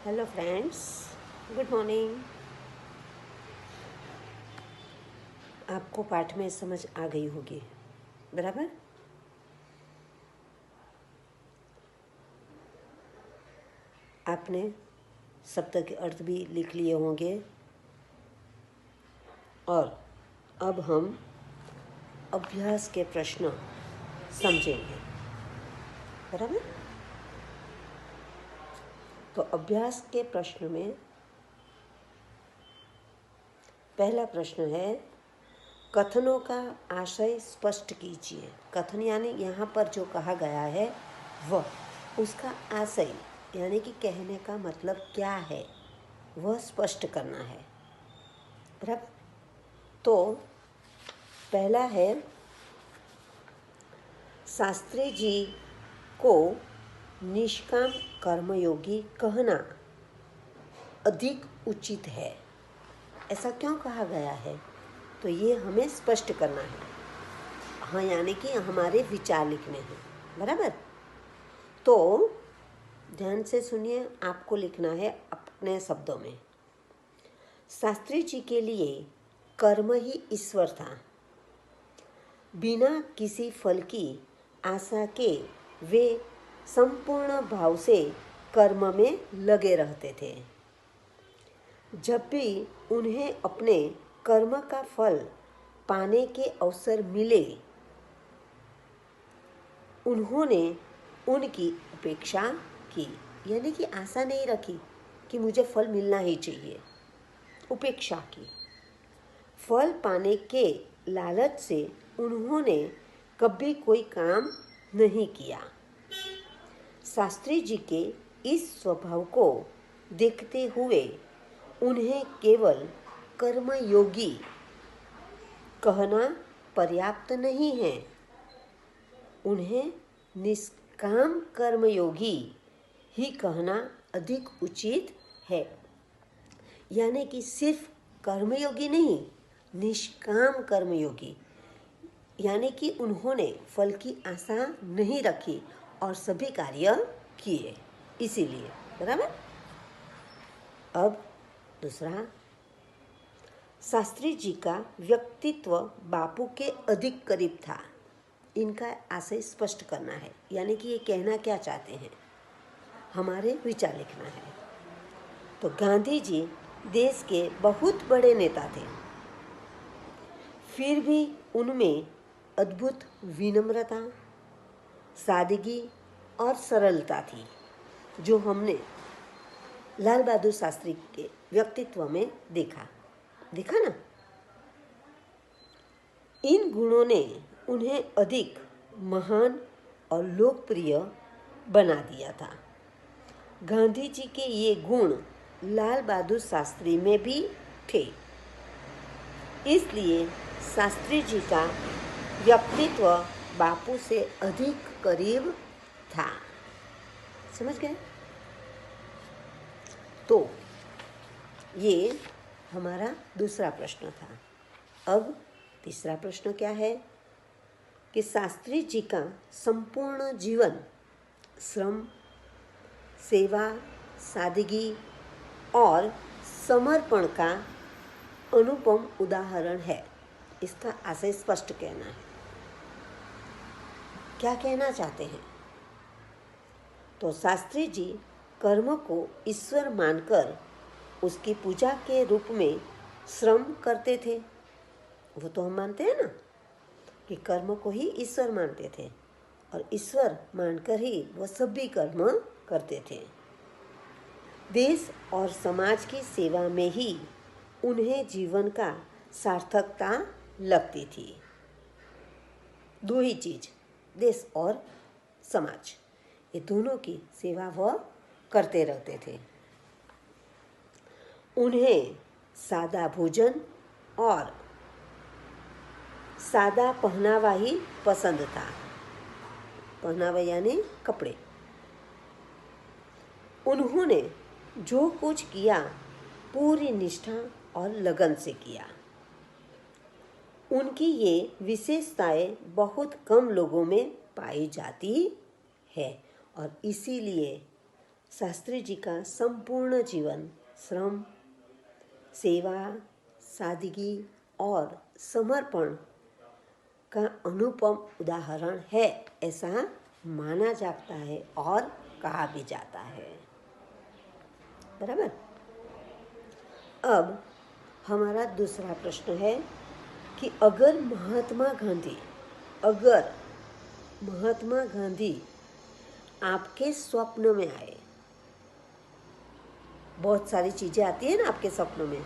Hello friends, good morning. आपको पाठ में समझ आ गई होगी, बराबर। आपने शब्द के अर्थ भी लिख लिए होंगे और अब हम अभ्यास के प्रश्न समझेंगे, बराबर। तो अभ्यास के प्रश्न में पहला प्रश्न है, कथनों का आशय स्पष्ट कीजिए। कथन यानी यहाँ पर जो कहा गया है वह, उसका आशय यानी कि कहने का मतलब क्या है वह स्पष्ट करना है, बराबर। तो पहला है, शास्त्री जी को निष्काम कर्मयोगी कहना अधिक उचित है। ऐसा क्यों कहा गया है, तो ये हमें स्पष्ट करना है। हाँ, यानी कि हमारे विचार लिखने हैं, बराबर। तो ध्यान से सुनिए, आपको लिखना है अपने शब्दों में। शास्त्री जी के लिए कर्म ही ईश्वर था। बिना किसी फल की आशा के वे संपूर्ण भाव से कर्म में लगे रहते थे। जब भी उन्हें अपने कर्म का फल पाने के अवसर मिले, उन्होंने उनकी उपेक्षा की, यानी कि आशा नहीं रखी कि मुझे फल मिलना ही चाहिए, उपेक्षा की। फल पाने के लालच से उन्होंने कभी कोई काम नहीं किया। शास्त्री जी के इस स्वभाव को देखते हुए उन्हें केवल कर्मयोगी कहना पर्याप्त नहीं है, उन्हें निष्काम कर्मयोगी ही कहना अधिक उचित है। यानी कि सिर्फ कर्मयोगी नहीं, निष्काम कर्मयोगी, यानी कि उन्होंने फल की आशा नहीं रखी और सभी कार्य किए, इसीलिए, बराबर। अब दूसरा, शास्त्री जी का व्यक्तित्व बापू के अधिक करीब था। इनका आशय स्पष्ट करना है, यानी कि ये कहना क्या चाहते हैं, हमारे विचार लिखना है। तो गांधी जी देश के बहुत बड़े नेता थे, फिर भी उनमें अद्भुत विनम्रता, सादगी और सरलता थी, जो हमने लाल बहादुर शास्त्री के व्यक्तित्व में देखा ना। इन गुणों ने उन्हें अधिक महान और लोकप्रिय बना दिया था। गांधी जी के ये गुण लाल बहादुर शास्त्री में भी थे, इसलिए शास्त्री जी का व्यक्तित्व बापू से अधिक करीब था। समझ गए? तो ये हमारा दूसरा प्रश्न था। अब तीसरा प्रश्न क्या है कि शास्त्री जी का संपूर्ण जीवन श्रम, सेवा, सादगी और समर्पण का अनुपम उदाहरण है। इसका आशय स्पष्ट कहना है। क्या कहना चाहते हैं? तो शास्त्री जी कर्म को ईश्वर मानकर उसकी पूजा के रूप में श्रम करते थे। वो तो हम मानते हैं ना कि कर्म को ही ईश्वर मानते थे और ईश्वर मानकर ही वो सभी कर्म करते थे। देश और समाज की सेवा में ही उन्हें जीवन का सार्थकता लगती थी। दो ही चीज, देश और समाज, ये दोनों की सेवा वह करते रहते थे। उन्हें सादा भोजन और सादा पहनावा ही पसंद था। पहनावा यानी कपड़े। उन्होंने जो कुछ किया पूरी निष्ठा और लगन से किया। उनकी ये विशेषताएं बहुत कम लोगों में पाई जाती है और इसीलिए शास्त्री जी का संपूर्ण जीवन श्रम, सेवा, सादगी और समर्पण का अनुपम उदाहरण है, ऐसा माना जाता है और कहा भी जाता है। बराबर। अब हमारा दूसरा प्रश्न है कि अगर महात्मा गांधी आपके स्वप्न में आए, बहुत सारी चीज़ें आती है ना आपके स्वप्न में,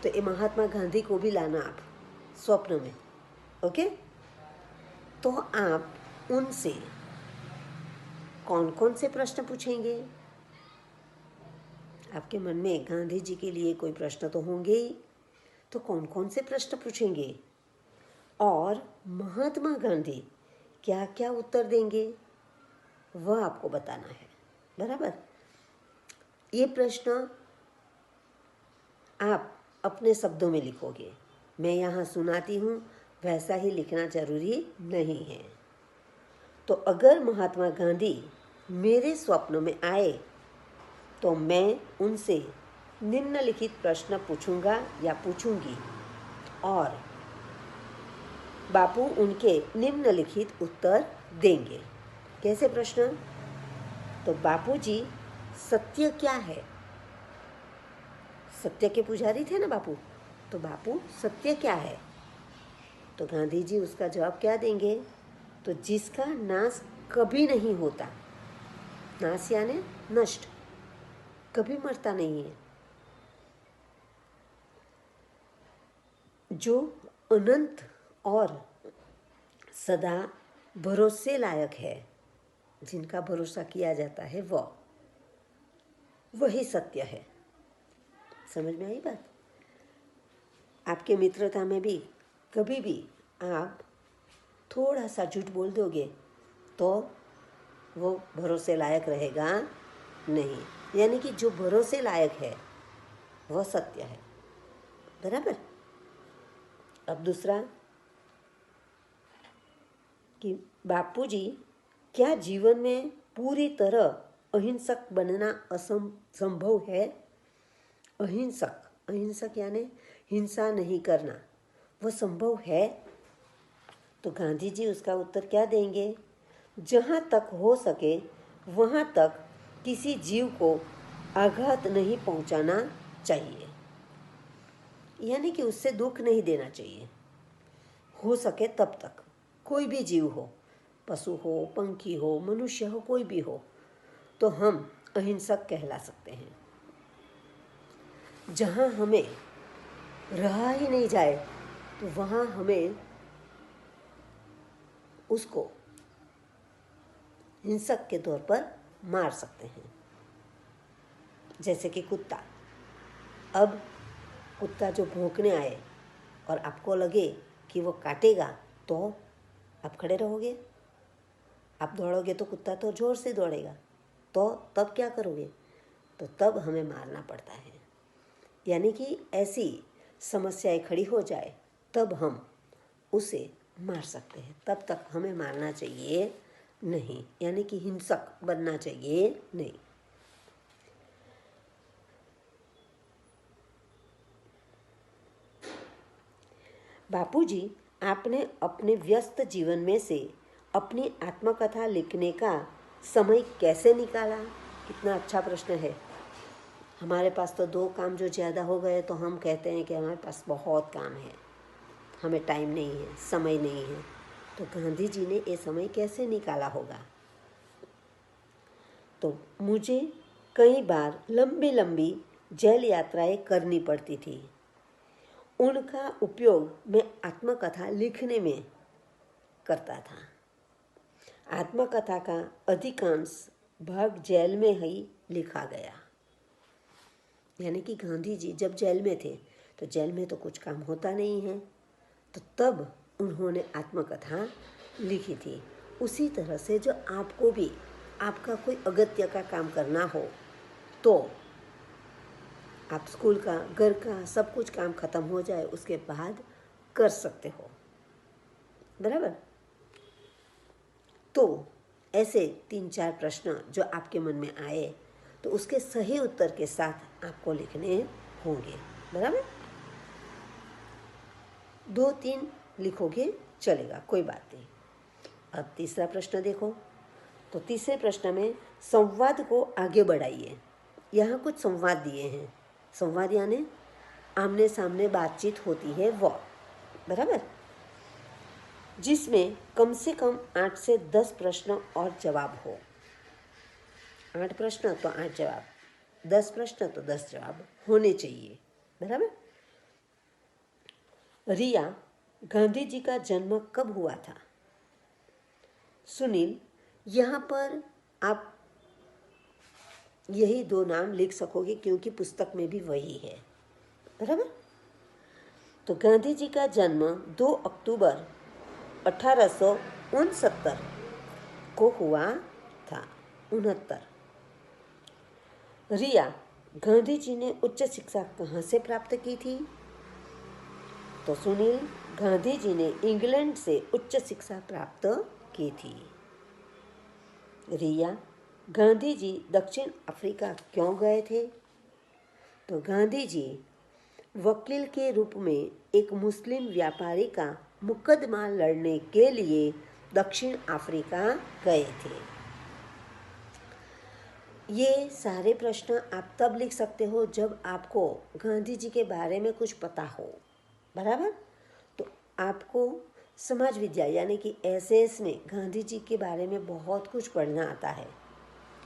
तो ये महात्मा गांधी को भी लाना आप स्वप्न में, ओके? तो आप उनसे कौन कौन से प्रश्न पूछेंगे? आपके मन में गांधी जी के लिए कोई प्रश्न तो होंगे ही, तो कौन कौन से प्रश्न पूछेंगे और महात्मा गांधी क्या क्या उत्तर देंगे वह आपको बताना है। बराबर। ये प्रश्न आप अपने शब्दों में लिखोगे, मैं यहाँ सुनाती हूँ, वैसा ही लिखना जरूरी नहीं है। तो अगर महात्मा गांधी मेरे स्वप्न में आए तो मैं उनसे निम्नलिखित प्रश्न पूछूंगा या पूछूंगी और बापू उनके निम्नलिखित उत्तर देंगे। कैसे प्रश्न? तो बापूजी, सत्य क्या है? सत्य के पुजारी थे ना बापू, तो बापू सत्य क्या है? तो गांधी जी उसका जवाब क्या देंगे? तो जिसका नाश कभी नहीं होता, नाश यानी नष्ट, कभी मरता नहीं है, जो अनंत और सदा भरोसे लायक है, जिनका भरोसा किया जाता है वही सत्य है। समझ में आई बात? आपके मित्रता में भी कभी भी आप थोड़ा सा झूठ बोल दोगे तो वो भरोसे लायक रहेगा नहीं, यानी कि जो भरोसे लायक है वह सत्य है। बराबर। अब दूसरा कि बापूजी, क्या जीवन में पूरी तरह अहिंसक बनना असंभव है? अहिंसक यानी हिंसा नहीं करना, वह संभव है? तो गांधी जी उसका उत्तर क्या देंगे? जहाँ तक हो सके वहाँ तक किसी जीव को आघात नहीं पहुँचाना चाहिए, यानी कि उससे दुख नहीं देना चाहिए, हो सके तब तक। कोई भी जीव हो, पशु हो, पंखी हो, मनुष्य हो, कोई भी हो, तो हम अहिंसक कहला सकते हैं। जहाँ हमें रहा ही नहीं जाए तो वहाँ हमें उसको हिंसक के तौर पर मार सकते हैं। जैसे कि कुत्ता, अब कुत्ता जो भौंकने आए और आपको लगे कि वो काटेगा, तो आप खड़े रहोगे? आप दौड़ोगे तो कुत्ता तो जोर से दौड़ेगा, तो तब क्या करोगे? तो तब हमें मारना पड़ता है। यानी कि ऐसी समस्याएं खड़ी हो जाए तब हम उसे मार सकते हैं, तब तक हमें मारना चाहिए नहीं, यानी कि हिंसक बनना चाहिए नहीं। बापूजी, आपने अपने व्यस्त जीवन में से अपनी आत्मकथा लिखने का समय कैसे निकाला? कितना अच्छा प्रश्न है। हमारे पास तो 2 काम जो ज़्यादा हो गए तो हम कहते हैं कि हमारे पास बहुत काम है, हमें टाइम नहीं है, समय नहीं है। तो गांधी जी ने ये समय कैसे निकाला होगा? तो मुझे कई बार लंबी लंबी जेल यात्राएं करनी पड़ती थी। उनका उपयोग मैं आत्मकथा लिखने में करता था। आत्मकथा का अधिकांश भाग जेल में ही लिखा गया। यानी कि गांधी जी जब जेल में थे तो जेल में तो कुछ काम होता नहीं है, तो तब उन्होंने आत्मकथा लिखी थी। उसी तरह से जो आपको भी आपका कोई अगत्य का काम करना हो तो आप स्कूल का, घर का सब कुछ काम खत्म हो जाए उसके बाद कर सकते हो। बराबर। तो ऐसे 3-4 प्रश्न जो आपके मन में आए तो उसके सही उत्तर के साथ आपको लिखने होंगे, बराबर। 2-3 लिखोगे चलेगा, कोई बात नहीं। अब तीसरा प्रश्न देखो। तो तीसरे प्रश्न में संवाद को आगे बढ़ाइए। यहाँ कुछ संवाद दिए हैं। संवाद यानी आमने सामने बातचीत होती है वो, बराबर, जिसमें कम से कम 8 से 10 प्रश्न और जवाब हो। 8 प्रश्न तो 8 जवाब, 10 प्रश्न तो 10 जवाब होने चाहिए, बराबर। रिया, गांधी जी का जन्म कब हुआ था? सुनील, यहाँ पर आप यही 2 नाम लिख सकोगे क्योंकि पुस्तक में भी वही है, बराबर। तो गांधी जी का जन्म 2 अक्टूबर 1869 को हुआ था। 69। रिया, गांधी जी ने उच्च शिक्षा कहाँ से प्राप्त की थी? तो सुनील, गांधी जी ने इंग्लैंड से उच्च शिक्षा प्राप्त की थी। रिया, गांधी जी दक्षिण अफ्रीका क्यों गए थे? तो गांधी जी वकील के रूप में एक मुस्लिम व्यापारी का मुकदमा लड़ने के लिए दक्षिण अफ्रीका गए थे। ये सारे प्रश्न आप तब लिख सकते हो जब आपको गांधी जी के बारे में कुछ पता हो, बराबर। तो आपको समाज विद्या यानी कि एसएस में गांधी जी के बारे में बहुत कुछ पढ़ना आता है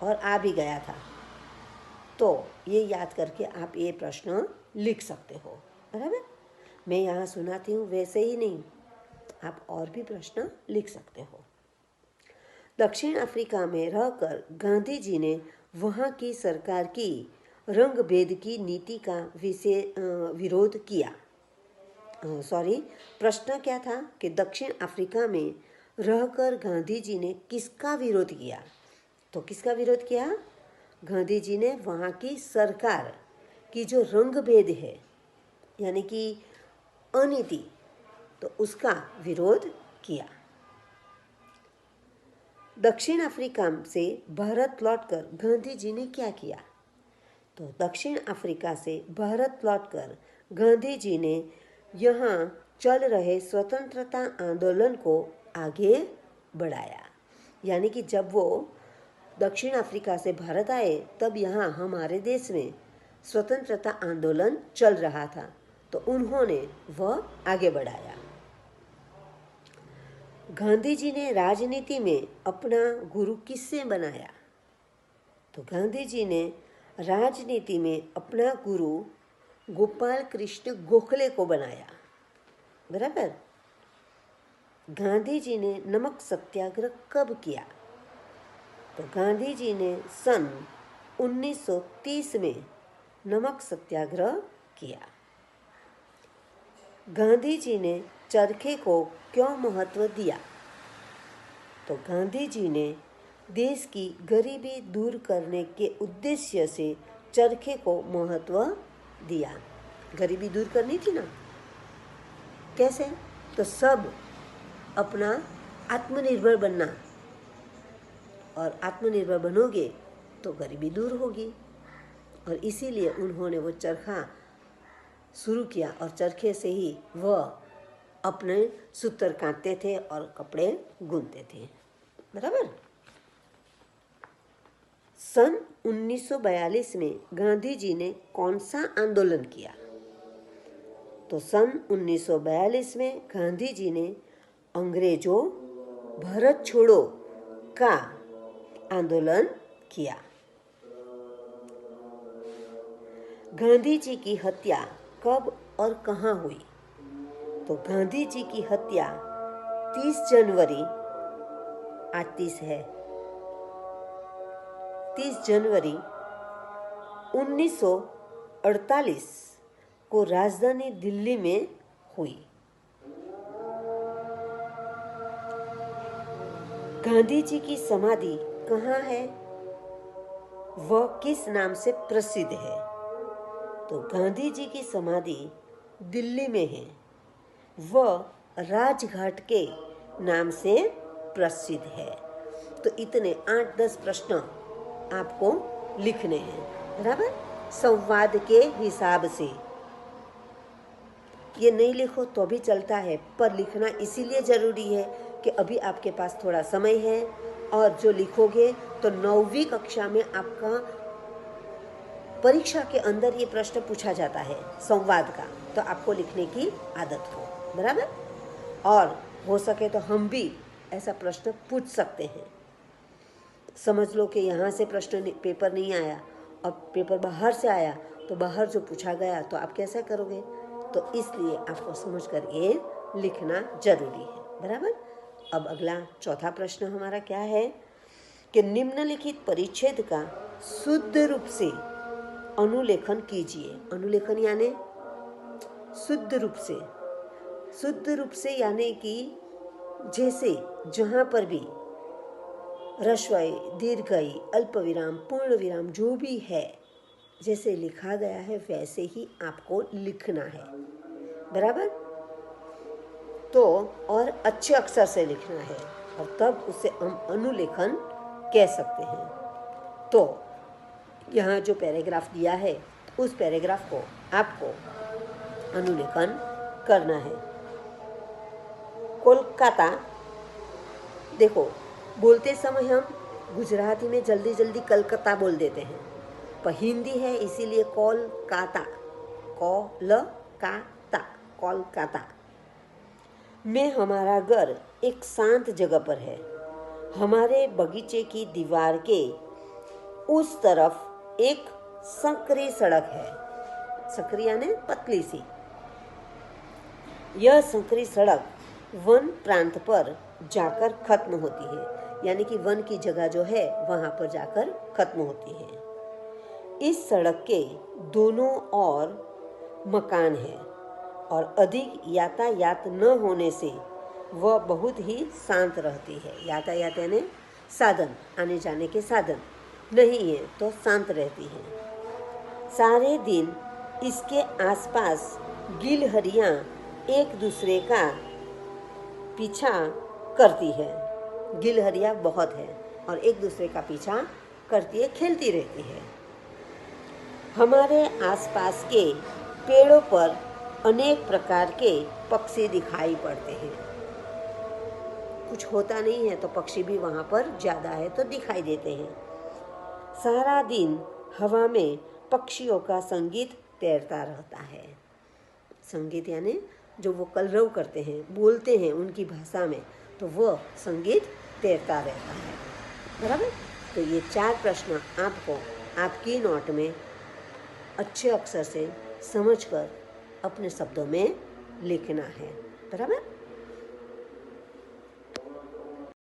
और आ भी गया था, तो ये याद करके आप ये प्रश्न लिख सकते हो, बराबर। मैं यहाँ सुनाती हूँ वैसे ही नहीं, आप और भी प्रश्न लिख सकते हो। दक्षिण अफ्रीका में रहकर गांधी जी ने वहाँ की सरकार की रंग भेद की नीति का विरोध किया। प्रश्न क्या था कि दक्षिण अफ्रीका में रहकर गांधी जी ने किसका विरोध किया? तो किसका विरोध किया? गांधी जी ने वहाँ की सरकार की जो रंग भेद है यानी कि अनीति, तो उसका विरोध किया। दक्षिण अफ्रीका से भारत लौटकर गांधी जी ने क्या किया? तो दक्षिण अफ्रीका से भारत लौटकर गांधी जी ने यहाँ चल रहे स्वतंत्रता आंदोलन को आगे बढ़ाया। यानी कि जब वो दक्षिण अफ्रीका से भारत आए तब यहाँ हमारे देश में स्वतंत्रता आंदोलन चल रहा था, तो उन्होंने वह आगे बढ़ाया। गांधी जी ने राजनीति में अपना गुरु किससे बनाया? तो गांधी जी ने राजनीति में अपना गुरु गोपाल कृष्ण गोखले को बनाया, बराबर। गांधी जी ने नमक सत्याग्रह कब किया? तो गांधी जी ने सन 1930 में नमक सत्याग्रह किया। गांधी जी ने चरखे को क्यों महत्व दिया? तो गांधी जी ने देश की गरीबी दूर करने के उद्देश्य से चरखे को महत्व दिया। गरीबी दूर करनी थी ना, कैसे? तो सब अपना आत्मनिर्भर बनना, और आत्मनिर्भर बनोगे तो गरीबी दूर होगी, और इसीलिए उन्होंने वो चरखा शुरू किया और चरखे से ही वह अपने सूत्र काटते थे और कपड़े बुनते थे, बराबर। सन 1942 में गांधी जी ने कौन सा आंदोलन किया? तो सन 1942 में गांधी जी ने अंग्रेजों भारत छोड़ो का आंदोलन किया। गांधी जी की हत्या कब और कहाँ हुई? तो गांधी जी की हत्या 30 जनवरी, आज 30 है, 30 जनवरी 1948 को राजधानी दिल्ली में हुई। गांधी जी की समाधि कहाँ है? वह किस नाम से प्रसिद्ध है? तो गांधी जी की समाधि दिल्ली में है, वह राजघाट के नाम से प्रसिद्ध है। तो इतने 8-10 प्रश्न आपको लिखने हैं, बराबर। संवाद के हिसाब से ये नहीं लिखो तो भी चलता है, पर लिखना इसीलिए ज़रूरी है कि अभी आपके पास थोड़ा समय है, और जो लिखोगे तो 9वीं कक्षा में आपका परीक्षा के अंदर ये प्रश्न पूछा जाता है संवाद का, तो आपको लिखने की आदत हो, बराबर। और हो सके तो हम भी ऐसा प्रश्न पूछ सकते हैं। समझ लो कि यहाँ से प्रश्न पेपर नहीं आया और पेपर बाहर से आया, तो बाहर जो पूछा गया तो आप कैसे करोगे? तो इसलिए आपको समझ कर ये लिखना जरूरी है, बराबर। अब अगला चौथा प्रश्न हमारा क्या है कि निम्नलिखित परिच्छेद का शुद्ध रूप से अनुलेखन कीजिए। अनुलेखन यानी शुद्ध रूप से, शुद्ध रूप से यानी कि जैसे जहाँ पर भी ह्रस्वई, दीर्घई, अल्पविराम, पूर्ण विराम जो भी है, जैसे लिखा गया है वैसे ही आपको लिखना है, बराबर। तो और अच्छे अक्षर से लिखना है, और तब उसे हम अनुलेखन कह सकते हैं। तो यहाँ जो पैराग्राफ दिया है उस पैराग्राफ को आपको अनुलेखन करना है। कोलकाता, देखो बोलते समय हम गुजराती में जल्दी जल्दी कलकत्ता बोल देते हैं, पर हिंदी है इसीलिए कोलकाता, कोलकाता, कोलकाता में हमारा घर एक शांत जगह पर है। हमारे बगीचे की दीवार के उस तरफ एक संकरी सड़क है। संकरी यानी पतली सी। यह संकरी सड़क वन प्रांत पर जाकर खत्म होती है, यानी कि वन की जगह जो है वहां पर जाकर खत्म होती है। इस सड़क के दोनों ओर मकान है और अधिक यातायात न होने से वह बहुत ही शांत रहती है। यातायात यानी साधन, आने जाने के साधन नहीं है तो शांत रहती है। सारे दिन इसके आसपास गिलहरियां एक दूसरे का पीछा करती है। गिलहरियां बहुत है और एक दूसरे का पीछा करती है, खेलती रहती है। हमारे आसपास के पेड़ों पर अनेक प्रकार के पक्षी दिखाई पड़ते हैं। कुछ होता नहीं है तो पक्षी भी वहाँ पर ज़्यादा है तो दिखाई देते हैं। सारा दिन हवा में पक्षियों का संगीत तैरता रहता है। संगीत यानी जो वो कलरव करते हैं, बोलते हैं उनकी भाषा में, तो वो संगीत तैरता रहता है, बराबर। तो ये 4 प्रश्न आपको आपकी नोट में अच्छे अक्षर से समझकर अपने शब्दों में लिखना है, बराबर।